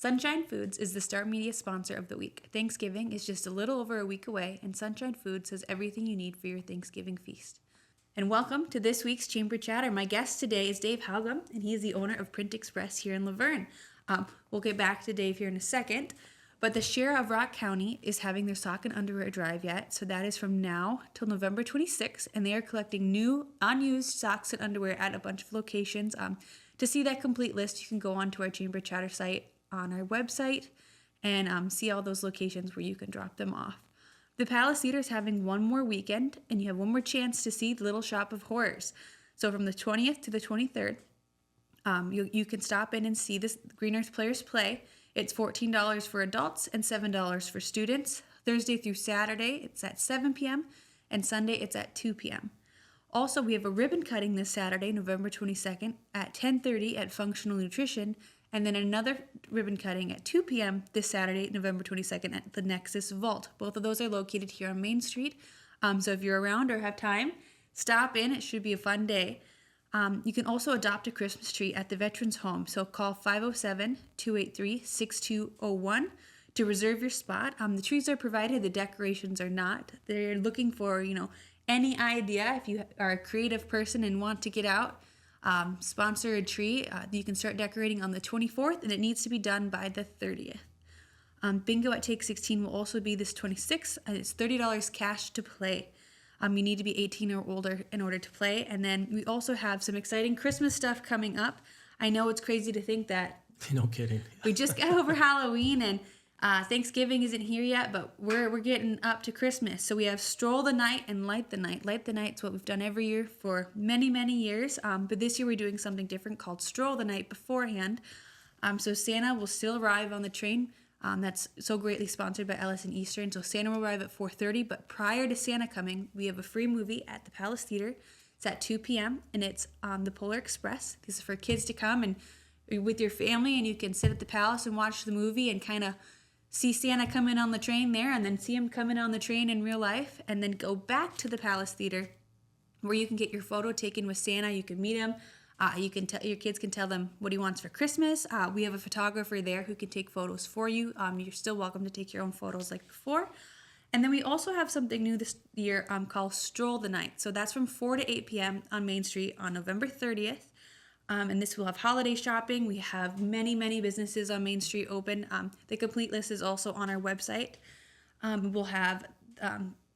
Sunshine Foods is the Star Media sponsor of the week. Thanksgiving is just a little over a week away, and Sunshine Foods has everything you need for your Thanksgiving feast. And welcome to this week's Chamber Chatter. My guest today is Dave Haugom, and he is the owner of Print Express here in Laverne. We'll get back to Dave here in a second, but the Sheriff of Rock County is having their sock and underwear drive yet, so that is from now till November 26th, and they are collecting new, unused socks and underwear at a bunch of locations. To see that complete list, you can go onto our Chamber Chatter site on our website and see all those locations where you can drop them off. The Palace Theater is having one more weekend, and you have one more chance to see the Little Shop of Horrors. So from the 20th to the 23rd, you can stop in and see this Green Earth Players play. It's $14 for adults and $7 for students. Thursday through Saturday, it's at 7 p.m., and Sunday, it's at 2 p.m. Also, we have a ribbon cutting this Saturday, November 22nd, at 10:30 at Functional Nutrition, and then another ribbon cutting at 2 p.m. this Saturday, November 22nd at the Nexus Vault. Both of those are located here on Main Street. So if you're around or have time, stop in. It should be a fun day. You can also adopt a Christmas tree at the Veterans Home. So call 507-283-6201 to reserve your spot. The trees are provided. The decorations are not. They're looking for, any idea. If you are a creative person and want to get out, sponsor a tree. You can start decorating on the 24th, and it needs to be done by the 30th. Bingo at Take 16 will also be this 26th, and it's $30 cash to play. You need to be 18 or older in order to play. And then we also have some exciting Christmas stuff coming up. I know it's crazy to think that. No kidding. We just got over Halloween, and Thanksgiving isn't here yet, but we're getting up to Christmas. So we have Stroll the Night and Light the Night. Light the Night's what we've done every year for many, many years. But this year we're doing something different called Stroll the Night beforehand. So Santa will still arrive on the train. That's so greatly sponsored by Ellis and Eastern. So Santa will arrive at 4:30. But prior to Santa coming, we have a free movie at the Palace Theater. It's at 2 p.m. and it's the Polar Express. This is for kids to come and with your family, and you can sit at the Palace and watch the movie and kind of see Santa come in on the train there, and then see him come in on the train in real life, and then go back to the Palace Theater where you can get your photo taken with Santa. You can meet him. Your kids can tell them what he wants for Christmas. We have a photographer there who can take photos for you. You're still welcome to take your own photos like before. And then we also have something new this year called Stroll the Night. So that's from 4 to 8 p.m. on Main Street on November 30th. And this will have holiday shopping. We have many, many businesses on Main Street open. The complete list is also on our website. We'll have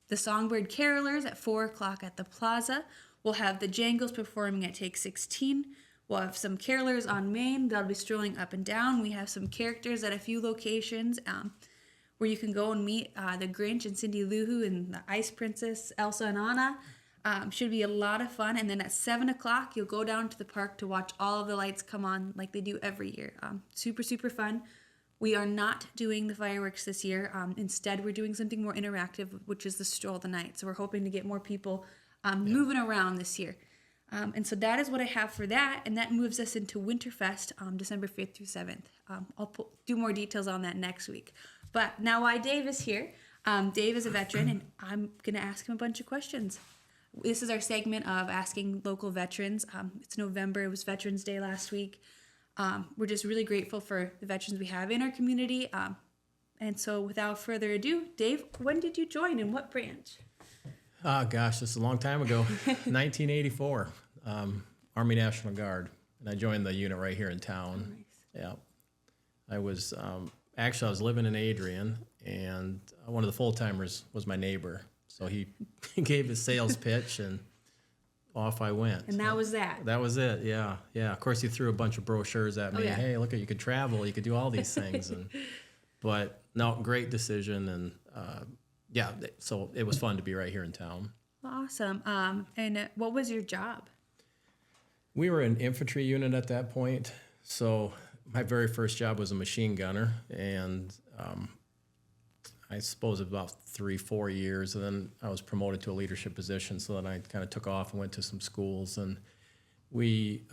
the Songbird Carolers at 4 o'clock at the Plaza. We'll have the Jangles performing at Take 16. We'll have some carolers on Main. They'll be strolling up and down. We have some characters at a few locations where you can go and meet the Grinch and Cindy Lou Who and the Ice Princess, Elsa and Anna. Should be a lot of fun. And then at 7 o'clock, you'll go down to the park to watch all of the lights come on like they do every year. Super, super fun. We are not doing the fireworks this year. Instead, we're doing something more interactive, which is the Stroll the Night. So we're hoping to get more people moving around this year. And so that is what I have for that. And that moves us into Winterfest December 5th through 7th. I'll do more details on that next week. But now why Dave is here. Dave is a veteran, and I'm going to ask him a bunch of questions. This is our segment of asking local veterans. It's November. It was Veterans Day last week. We're just really grateful for the veterans we have in our community. And so without further ado, Dave, when did you join and what branch? Gosh, this is a long time ago. 1984, Army National Guard. And I joined the unit right here in town. Oh, nice. Yeah. I was living in Adrian, and one of the full-timers was my neighbor. So he gave his sales pitch, and off I went. And that was that. That was it, yeah. Of course, he threw a bunch of brochures at me. Oh, yeah. Hey, look, you could travel, you could do all these things. But no, great decision, and so it was fun to be right here in town. Awesome. And what was your job? We were an infantry unit at that point, so my very first job was a machine gunner, and I suppose about 3-4 years, and then I was promoted to a leadership position. So then I kind of took off and went to some schools, and we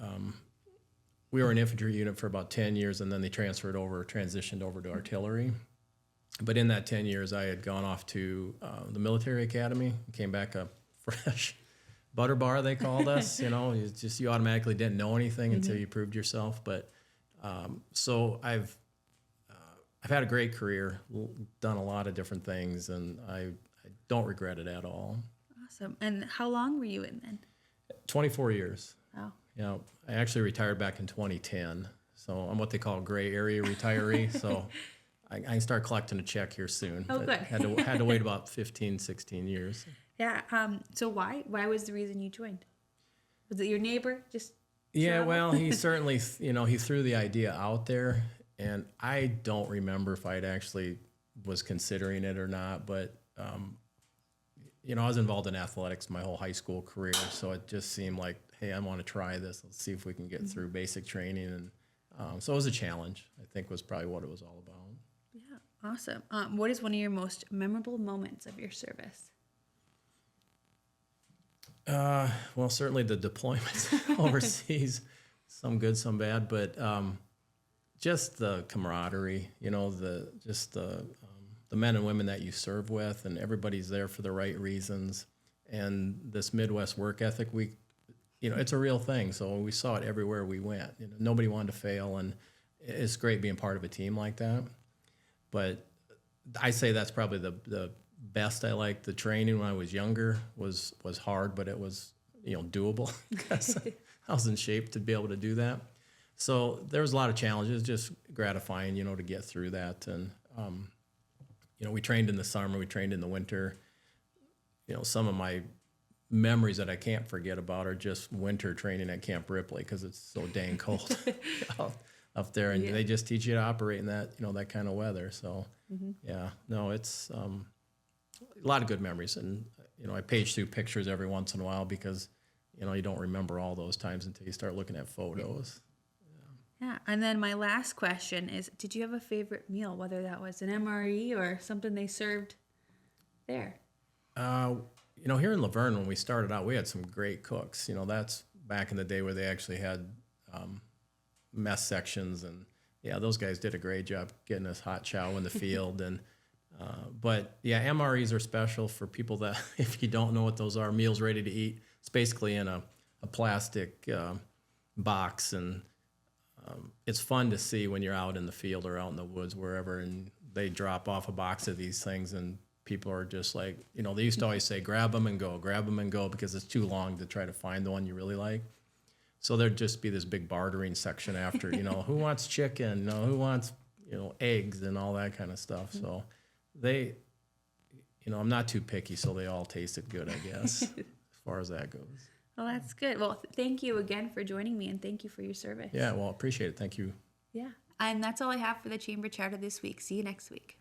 were an infantry unit for about 10 years, and then they transitioned over to artillery. But in that 10 years, I had gone off to the military academy, came back a fresh butter bar, they called us. You automatically didn't know anything until you proved yourself. But so I've I've had a great career, done a lot of different things, and I don't regret it at all. Awesome. And how long were you in then? 24 years. Wow. Yeah, I actually retired back in 2010. So I'm what they call a gray area retiree. So I can start collecting a check here soon. Oh, But good. had to wait about 15, 16 years. Yeah. So why was the reason you joined? Was it your neighbor? Just Yeah, travel? well, he certainly, he threw the idea out there, and I don't remember if I'd actually was considering it or not, but, I was involved in athletics my whole high school career, so it just seemed like, hey, I want to try this. Let's see if we can get through basic training, and so it was a challenge, I think was probably what it was all about. Yeah. Awesome. What is one of your most memorable moments of your service? Well, certainly the deployments overseas, some good, some bad, but just the camaraderie, the men and women that you serve with, and everybody's there for the right reasons. And this Midwest work ethic, it's a real thing. So we saw it everywhere we went. Nobody wanted to fail, and it's great being part of a team like that. But I say that's probably the best I liked. The training when I was younger was hard, but it was doable because I was in shape to be able to do that. So there was a lot of challenges, just gratifying, to get through that. And we trained in the summer, we trained in the winter. Some of my memories that I can't forget about are just winter training at Camp Ripley because it's so dang cold up there, and they just teach you to operate in that that kind of weather. So it's a lot of good memories, and I page through pictures every once in a while because you don't remember all those times until you start looking at photos. Yeah. And then my last question is, did you have a favorite meal, whether that was an MRE or something they served there? Here in Laverne, when we started out, we had some great cooks. That's back in the day where they actually had mess sections, and those guys did a great job getting us hot chow in the field. And but MREs are special for people that, if you don't know what those are, meals ready to eat. It's basically in a plastic box, and it's fun to see when you're out in the field or out in the woods, wherever, and they drop off a box of these things, and people are just like, they used to always say, grab them and go, because it's too long to try to find the one you really like. So there'd just be this big bartering section after, who wants chicken, who wants, eggs and all that kind of stuff. So they, I'm not too picky, so they all tasted good, I guess, as far as that goes. Well, that's good. Well, thank you again for joining me, and thank you for your service. Yeah, well, appreciate it. Thank you. Yeah. And that's all I have for the Chamber Chatter this week. See you next week.